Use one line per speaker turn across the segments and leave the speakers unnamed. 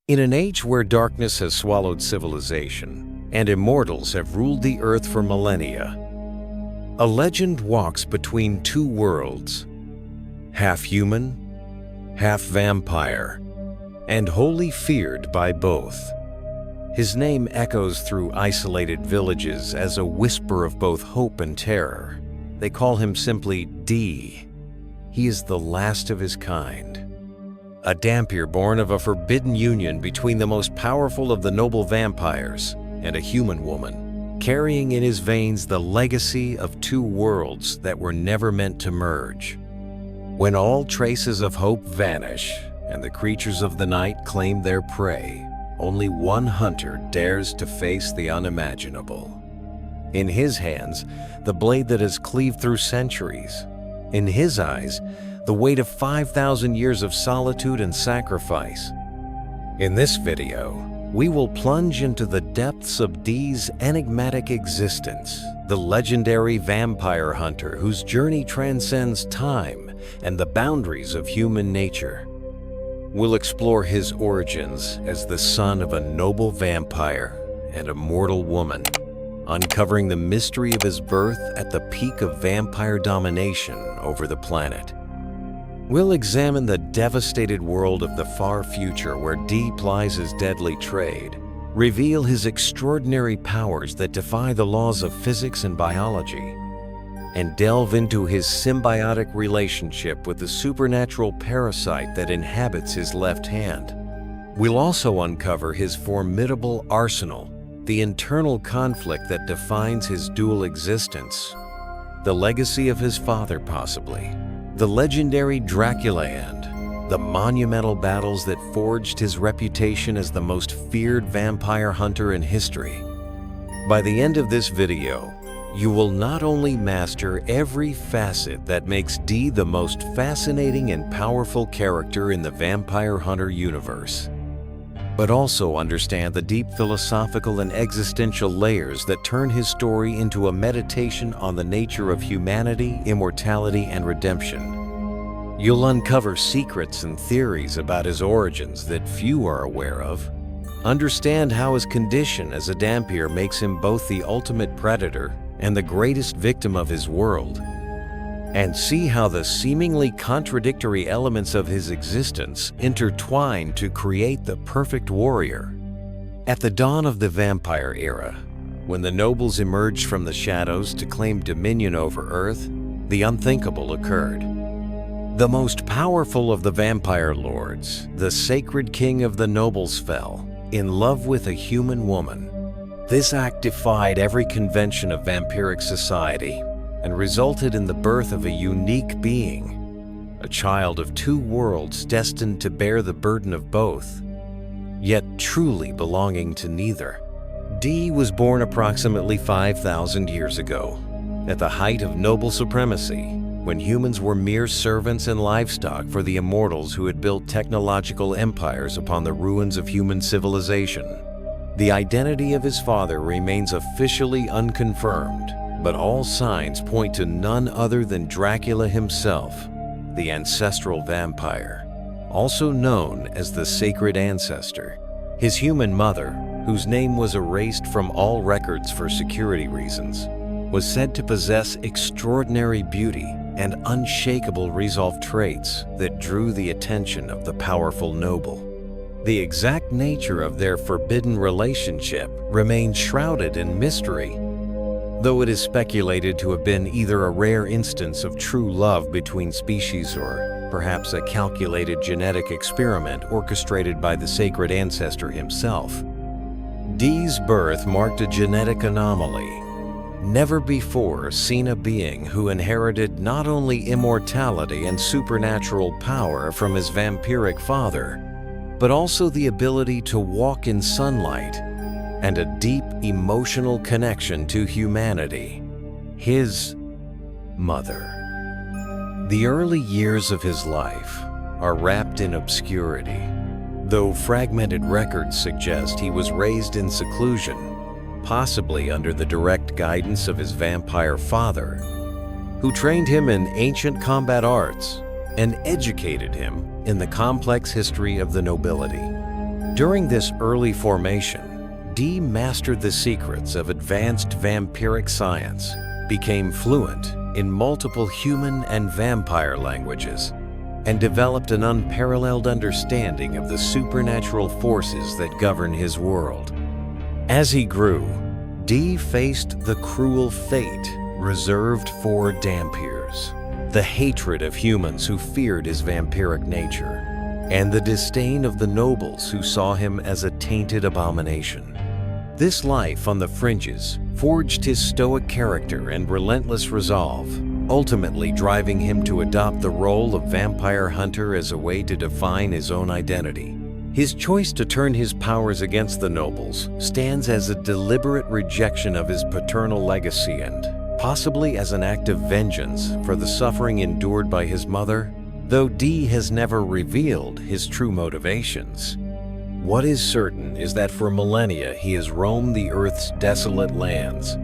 In an age where darkness has swallowed civilization and immortals have ruled the earth for millennia, a legend walks between two worlds, half human, half vampire, and wholly feared by both. His name echoes through isolated villages as a whisper of both hope and terror. They call him simply D. He is the last of his kind. A Dhampir born of a forbidden union between the most powerful of the noble vampires and a human woman, carrying in his veins the legacy of two worlds that were never meant to merge. When all traces of hope vanish and the creatures of the night claim their prey, only one hunter dares to face the unimaginable. In his hands, the blade that has cleaved through centuries. In his eyes, the weight of 5,000 years of solitude and sacrifice. In this video, we will plunge into the depths of D's enigmatic existence, the legendary vampire hunter whose journey transcends time and the boundaries of human nature. We'll explore his origins as the son of a noble vampire and a mortal woman, uncovering the mystery of his birth at the peak of vampire domination over the planet. We'll examine the devastated world of the far future where D plies his deadly trade, reveal his extraordinary powers that defy the laws of physics and biology, and delve into his symbiotic relationship with the supernatural parasite that inhabits his left hand. We'll also uncover his formidable arsenal, the internal conflict that defines his dual existence, the legacy of his father possibly, the legendary Dracula, and the monumental battles that forged his reputation as the most feared vampire hunter in history. By the end of this video, you will not only master every facet that makes D the most fascinating and powerful character in the vampire hunter universe, but also understand the deep philosophical and existential layers that turn his story into a meditation on the nature of humanity, immortality, and redemption. You'll uncover secrets and theories about his origins that few are aware of, understand how his condition as a Dhampir makes him both the ultimate predator and the greatest victim of his world, and see how the seemingly contradictory elements of his existence intertwine to create the perfect warrior. At the dawn of the vampire era, when the nobles emerged from the shadows to claim dominion over Earth, the unthinkable occurred. The most powerful of the vampire lords, the sacred king of the nobles, fell in love with a human woman. This act defied every convention of vampiric society and resulted in the birth of a unique being, a child of two worlds destined to bear the burden of both, yet truly belonging to neither. D was born approximately 5,000 years ago, at the height of noble supremacy, when humans were mere servants and livestock for the immortals who had built technological empires upon the ruins of human civilization. The identity of his father remains officially unconfirmed, but all signs point to none other than Dracula himself, the ancestral vampire, also known as the sacred ancestor. His human mother, whose name was erased from all records for security reasons, was said to possess extraordinary beauty and unshakable resolve traits that drew the attention of the powerful noble. The exact nature of their forbidden relationship remains shrouded in mystery, though it is speculated to have been either a rare instance of true love between species or perhaps a calculated genetic experiment orchestrated by the sacred ancestor himself. D's birth marked a genetic anomaly. Never before seen a being who inherited not only immortality and supernatural power from his vampiric father, but also the ability to walk in sunlight and a deep emotional connection to humanity, his mother. The early years of his life are wrapped in obscurity, though fragmented records suggest he was raised in seclusion, possibly under the direct guidance of his vampire father, who trained him in ancient combat arts and educated him in the complex history of the nobility. During this early formation, Dee mastered the secrets of advanced vampiric science, became fluent in multiple human and vampire languages, and developed an unparalleled understanding of the supernatural forces that govern his world. As he grew, Dee faced the cruel fate reserved for Dhampirs, the hatred of humans who feared his vampiric nature, and the disdain of the nobles who saw him as a tainted abomination. This life on the fringes forged his stoic character and relentless resolve, ultimately driving him to adopt the role of vampire hunter as a way to define his own identity. His choice to turn his powers against the nobles stands as a deliberate rejection of his paternal legacy and possibly as an act of vengeance for the suffering endured by his mother, though Dee has never revealed his true motivations. What is certain is that for millennia he has roamed the Earth's desolate lands,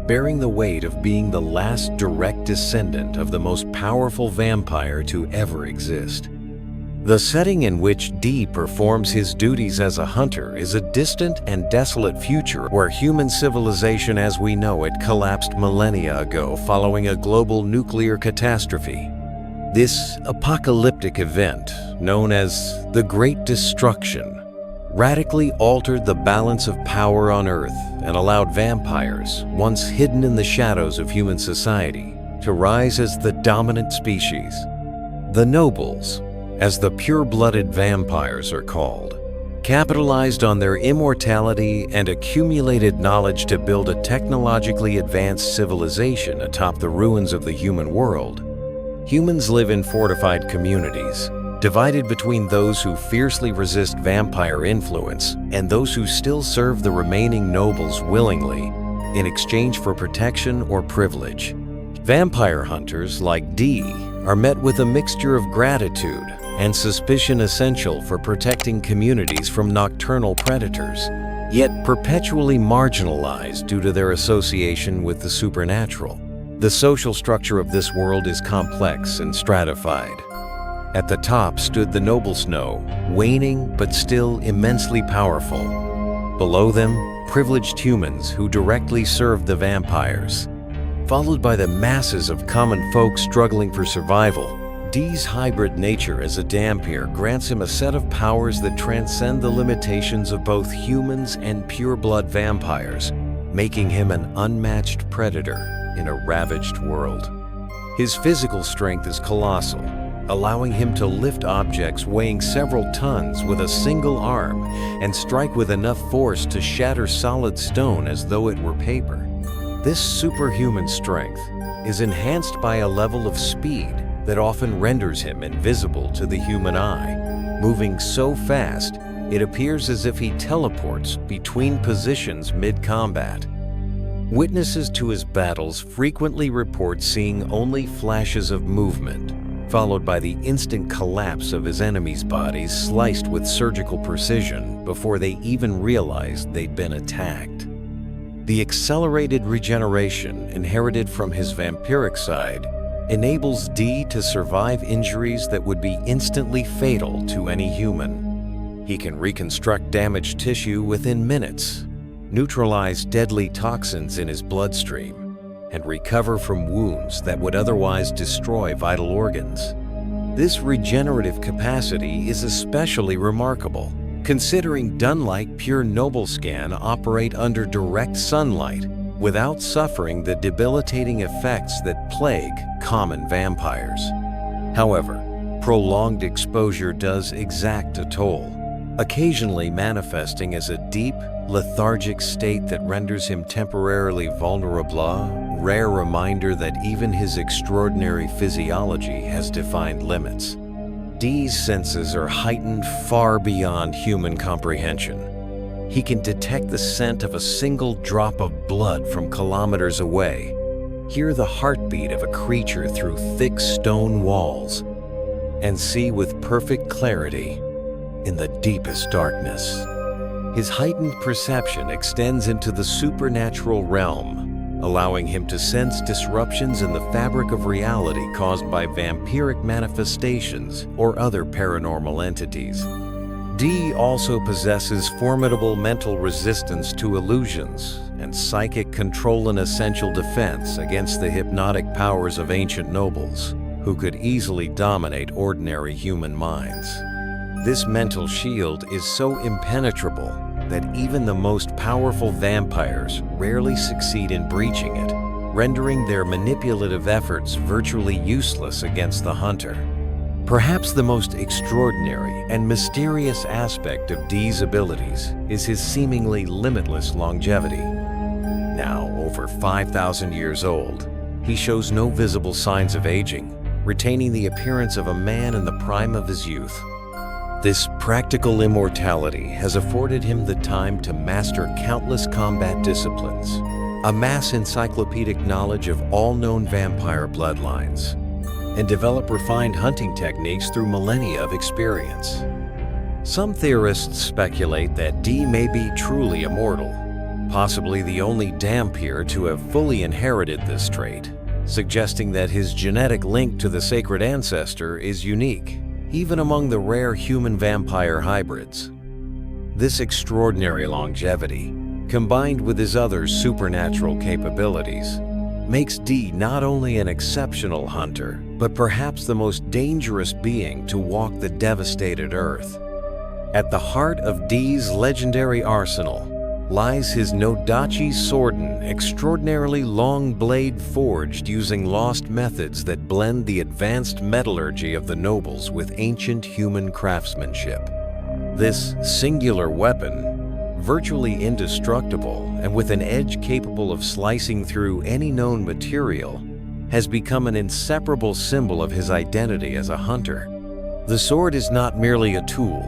bearing the weight of being the last direct descendant of the most powerful vampire to ever exist. The setting in which Dee performs his duties as a hunter is a distant and desolate future where human civilization as we know it collapsed millennia ago following a global nuclear catastrophe. This apocalyptic event, known as the Great Destruction, radically altered the balance of power on Earth and allowed vampires, once hidden in the shadows of human society, to rise as the dominant species. The nobles, as the pure-blooded vampires are called, capitalized on their immortality and accumulated knowledge to build a technologically advanced civilization atop the ruins of the human world. Humans live in fortified communities, divided between those who fiercely resist vampire influence and those who still serve the remaining nobles willingly in exchange for protection or privilege. Vampire hunters like Dee are met with a mixture of gratitude and suspicion essential for protecting communities from nocturnal predators, yet perpetually marginalized due to their association with the supernatural. The social structure of this world is complex and stratified. At the top stood the noble snow, waning but still immensely powerful. Below them, privileged humans who directly served the vampires. Followed by the masses of common folk struggling for survival, Dee's hybrid nature as a Dhampir grants him a set of powers that transcend the limitations of both humans and pure-blood vampires, making him an unmatched predator in a ravaged world. His physical strength is colossal, allowing him to lift objects weighing several tons with a single arm and strike with enough force to shatter solid stone as though it were paper. This superhuman strength is enhanced by a level of speed that often renders him invisible to the human eye, moving so fast it appears as if he teleports between positions mid-combat. Witnesses to his battles frequently report seeing only flashes of movement, followed by the instant collapse of his enemies' bodies sliced with surgical precision before they even realized they'd been attacked. The accelerated regeneration inherited from his vampiric side enables Dee to survive injuries that would be instantly fatal to any human. He can reconstruct damaged tissue within minutes, neutralize deadly toxins in his bloodstream, and recover from wounds that would otherwise destroy vital organs. This regenerative capacity is especially remarkable, considering Dunlike pure noble scan operate under direct sunlight without suffering the debilitating effects that plague common vampires. However, prolonged exposure does exact a toll, occasionally manifesting as a deep, lethargic state that renders him temporarily vulnerable, a rare reminder that even his extraordinary physiology has defined limits. Dee's senses are heightened far beyond human comprehension. He can detect the scent of a single drop of blood from kilometers away, hear the heartbeat of a creature through thick stone walls, and see with perfect clarity in the deepest darkness. His heightened perception extends into the supernatural realm, allowing him to sense disruptions in the fabric of reality caused by vampiric manifestations or other paranormal entities. D also possesses formidable mental resistance to illusions and psychic control, an essential defense against the hypnotic powers of ancient nobles, who could easily dominate ordinary human minds. This mental shield is so impenetrable that even the most powerful vampires rarely succeed in breaching it, rendering their manipulative efforts virtually useless against the hunter. Perhaps the most extraordinary and mysterious aspect of D's abilities is his seemingly limitless longevity. Now over 5,000 years old, he shows no visible signs of aging, retaining the appearance of a man in the prime of his youth. This practical immortality has afforded him the time to master countless combat disciplines, amass encyclopedic knowledge of all known vampire bloodlines, and develop refined hunting techniques through millennia of experience. Some theorists speculate that D may be truly immortal, possibly the only Dhampir to have fully inherited this trait, suggesting that his genetic link to the sacred ancestor is unique, even among the rare human-vampire hybrids. This extraordinary longevity, combined with his other supernatural capabilities, makes D not only an exceptional hunter, but perhaps the most dangerous being to walk the devastated earth. At the heart of D's legendary arsenal lies his Nodachi Sworden, extraordinarily long blade forged using lost methods that blend the advanced metallurgy of the nobles with ancient human craftsmanship. This singular weapon, virtually indestructible and with an edge capable of slicing through any known material, has become an inseparable symbol of his identity as a hunter. The sword is not merely a tool,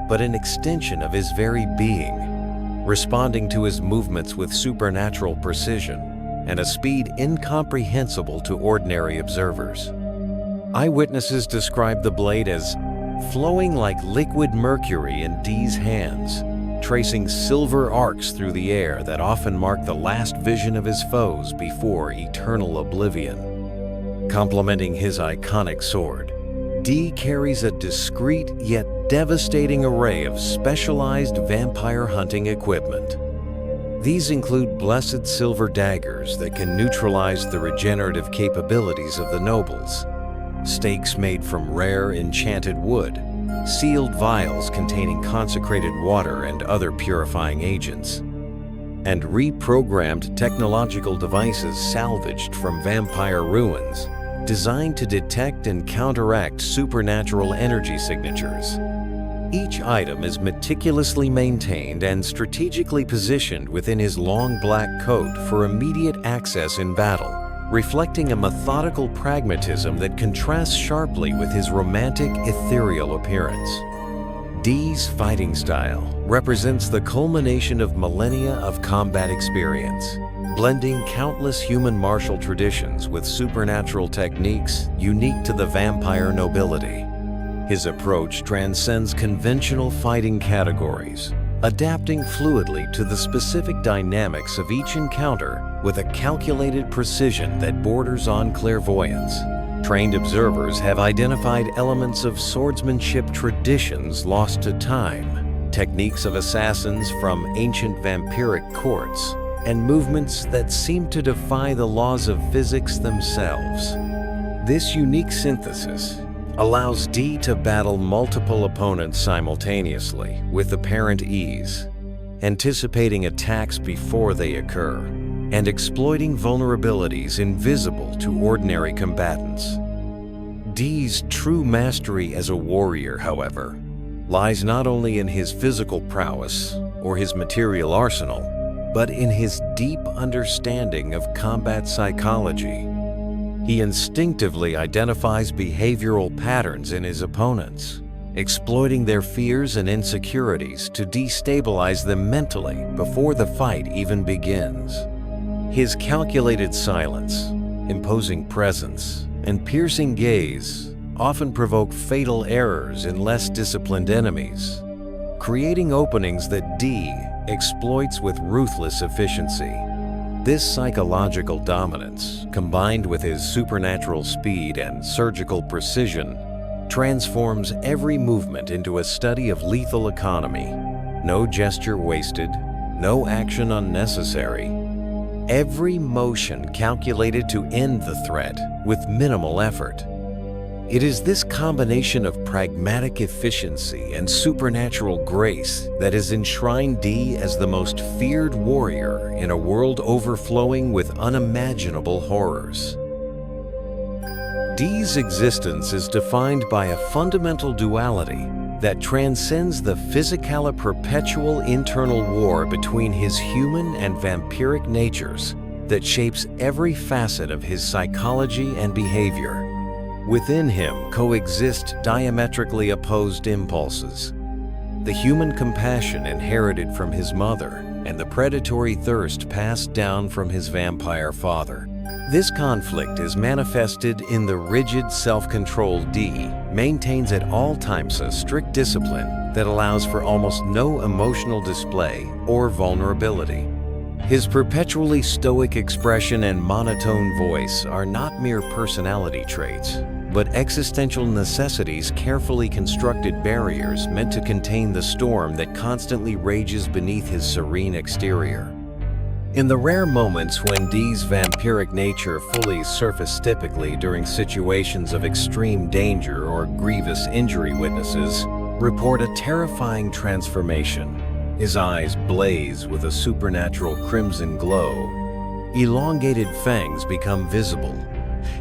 but an extension of his very being, responding to his movements with supernatural precision and a speed incomprehensible to ordinary observers. Eyewitnesses describe the blade as flowing like liquid mercury in D's hands, tracing silver arcs through the air that often mark the last vision of his foes before eternal oblivion. Complementing his iconic sword, D carries a discreet yet devastating array of specialized vampire hunting equipment. These include blessed silver daggers that can neutralize the regenerative capabilities of the nobles, stakes made from rare enchanted wood, sealed vials containing consecrated water and other purifying agents, and reprogrammed technological devices salvaged from vampire ruins, designed to detect and counteract supernatural energy signatures. Each item is meticulously maintained and strategically positioned within his long black coat for immediate access in battle, reflecting a methodical pragmatism that contrasts sharply with his romantic, ethereal appearance. D's fighting style represents the culmination of millennia of combat experience, blending countless human martial traditions with supernatural techniques unique to the vampire nobility. His approach transcends conventional fighting categories, adapting fluidly to the specific dynamics of each encounter with a calculated precision that borders on clairvoyance. Trained observers have identified elements of swordsmanship traditions lost to time, techniques of assassins from ancient vampiric courts, and movements that seem to defy the laws of physics themselves. This unique synthesis allows D to battle multiple opponents simultaneously with apparent ease, anticipating attacks before they occur, and exploiting vulnerabilities invisible to ordinary combatants. D's true mastery as a warrior, however, lies not only in his physical prowess or his material arsenal, but in his deep understanding of combat psychology. He instinctively identifies behavioral patterns in his opponents, exploiting their fears and insecurities to destabilize them mentally before the fight even begins. His calculated silence, imposing presence, and piercing gaze often provoke fatal errors in less disciplined enemies, creating openings that D exploits with ruthless efficiency. This psychological dominance, combined with his supernatural speed and surgical precision, transforms every movement into a study of lethal economy. No gesture wasted, no action unnecessary. Every motion calculated to end the threat with minimal effort. It is this combination of pragmatic efficiency and supernatural grace that has enshrined Dee as the most feared warrior in a world overflowing with unimaginable horrors. Dee's existence is defined by a fundamental duality that transcends the physically perpetual internal war between his human and vampiric natures that shapes every facet of his psychology and behavior. Within him coexist diametrically opposed impulses: the human compassion inherited from his mother and the predatory thirst passed down from his vampire father. This conflict is manifested in the rigid self-controlled Dee maintains at all times a strict discipline that allows for almost no emotional display or vulnerability. His perpetually stoic expression and monotone voice are not mere personality traits, but existential necessities, carefully constructed barriers meant to contain the storm that constantly rages beneath his serene exterior. In the rare moments when Dee's vampiric nature fully surfaces, typically during situations of extreme danger or grievous injury, witnesses report a terrifying transformation. His eyes blaze with a supernatural crimson glow. Elongated fangs become visible,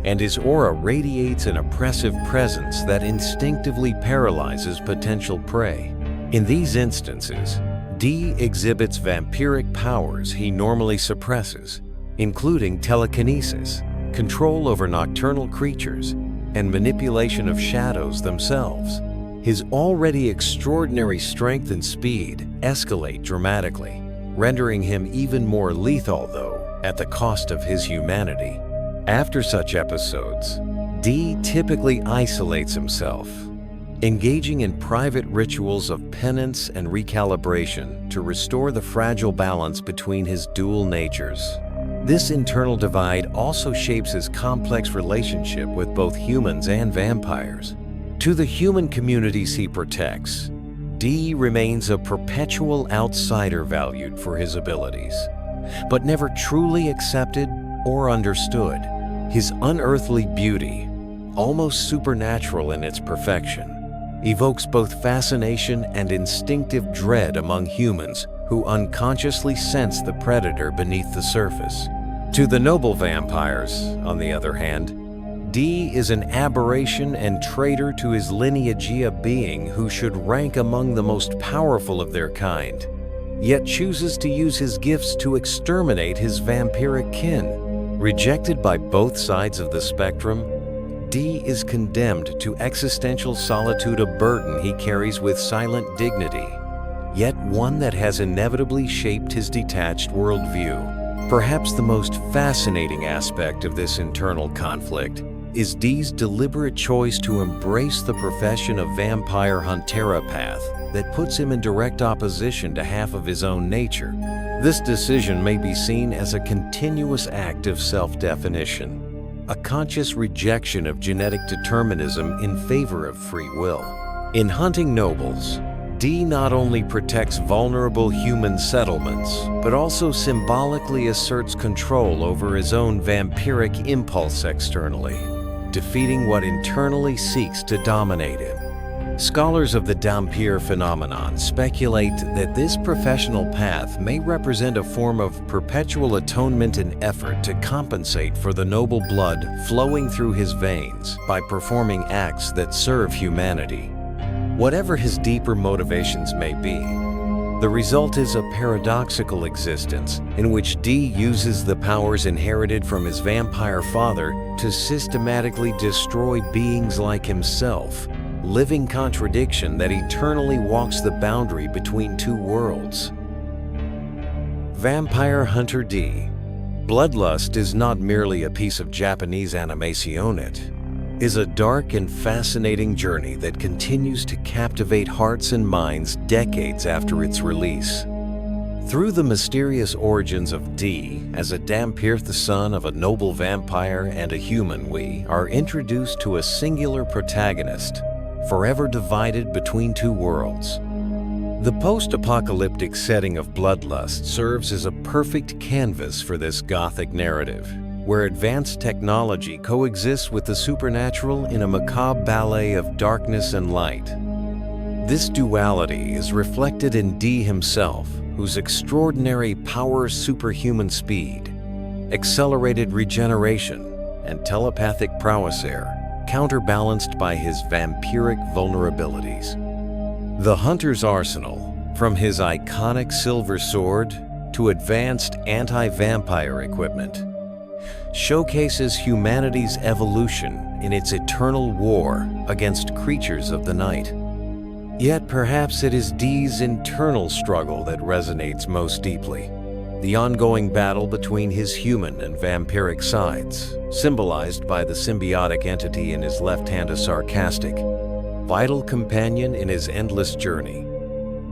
and his aura radiates an oppressive presence that instinctively paralyzes potential prey. In these instances, Dee exhibits vampiric powers he normally suppresses, including telekinesis, control over nocturnal creatures, and manipulation of shadows themselves. His already extraordinary strength and speed escalate dramatically, rendering him even more lethal, though, at the cost of his humanity. After such episodes, Dee typically isolates himself, engaging in private rituals of penance and recalibration to restore the fragile balance between his dual natures. This internal divide also shapes his complex relationship with both humans and vampires. To the human communities he protects, Dee remains a perpetual outsider valued for his abilities, but never truly accepted or understood. His unearthly beauty, almost supernatural in its perfection, evokes both fascination and instinctive dread among humans who unconsciously sense the predator beneath the surface. To the noble vampires, on the other hand, Dee is an aberration and traitor to his lineage, a being who should rank among the most powerful of their kind, yet chooses to use his gifts to exterminate his vampiric kin. Rejected by both sides of the spectrum, Dee is condemned to existential solitude, a burden he carries with silent dignity, yet one that has inevitably shaped his detached worldview. Perhaps the most fascinating aspect of this internal conflict is Dee's deliberate choice to embrace the profession of vampire hunter, path that puts him in direct opposition to half of his own nature. This decision may be seen as a continuous act of self-definition, a conscious rejection of genetic determinism in favor of free will. In hunting nobles, Dee not only protects vulnerable human settlements, but also symbolically asserts control over his own vampiric impulse externally, defeating what internally seeks to dominate him. Scholars of the Dhampir phenomenon speculate that this professional path may represent a form of perpetual atonement and effort to compensate for the noble blood flowing through his veins by performing acts that serve humanity. Whatever his deeper motivations may be, the result is a paradoxical existence in which Dee uses the powers inherited from his vampire father to systematically destroy beings like himself, living contradiction that eternally walks the boundary between two worlds. Vampire Hunter Dee. Bloodlust is not merely a piece of Japanese animation, it is a dark and fascinating journey that continues to captivate hearts and minds decades after its release. Through the mysterious origins of Dee as a Dhampir, the son of a noble vampire and a human, we are introduced to a singular protagonist, forever divided between two worlds. The post-apocalyptic setting of Bloodlust serves as a perfect canvas for this Gothic narrative, where advanced technology coexists with the supernatural in a macabre ballet of darkness and light. This duality is reflected in Dee himself, whose extraordinary superhuman speed, accelerated regeneration, and telepathic prowess are counterbalanced by his vampiric vulnerabilities. The hunter's arsenal, from his iconic silver sword to advanced anti-vampire equipment, showcases humanity's evolution in its eternal war against creatures of the night. Yet perhaps it is Dee's internal struggle that resonates most deeply. The ongoing battle between his human and vampiric sides, symbolized by the symbiotic entity in his left hand, a sarcastic, vital companion in his endless journey.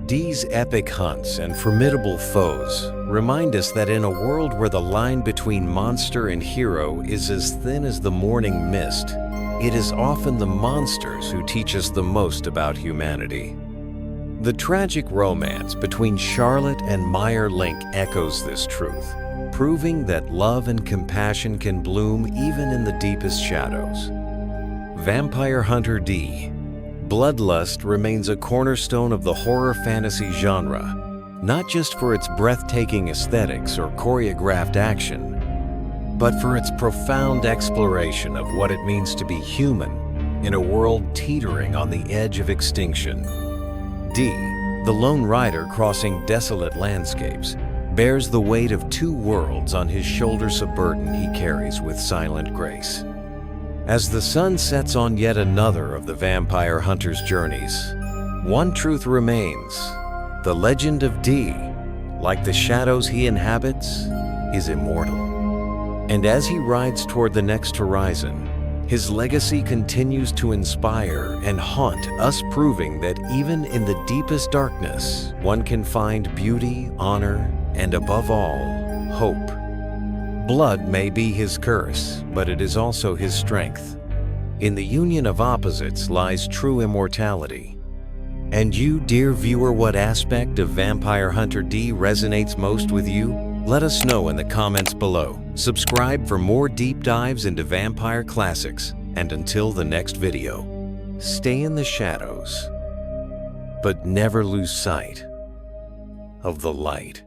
Dee's epic hunts and formidable foes remind us that in a world where the line between monster and hero is as thin as the morning mist, it is often the monsters who teach us the most about humanity. The tragic romance between Charlotte and Meyer Link echoes this truth, proving that love and compassion can bloom even in the deepest shadows. Vampire Hunter D. Bloodlust remains a cornerstone of the horror fantasy genre, not just for its breathtaking aesthetics or choreographed action, but for its profound exploration of what it means to be human in a world teetering on the edge of extinction. Dee, the lone rider crossing desolate landscapes, bears the weight of two worlds on his shoulders, a burden he carries with silent grace. As the sun sets on yet another of the vampire hunter's journeys, one truth remains: the legend of Dee, like the shadows he inhabits, is immortal. And as he rides toward the next horizon, his legacy continues to inspire and haunt us, proving that even in the deepest darkness, one can find beauty, honor, and above all, hope. Blood may be his curse, but it is also his strength. In the union of opposites lies true immortality. And you, dear viewer, what aspect of Vampire Hunter D resonates most with you? Let us know in the comments below. Subscribe for more deep dives into vampire classics, and until the next video, stay in the shadows, but never lose sight of the light.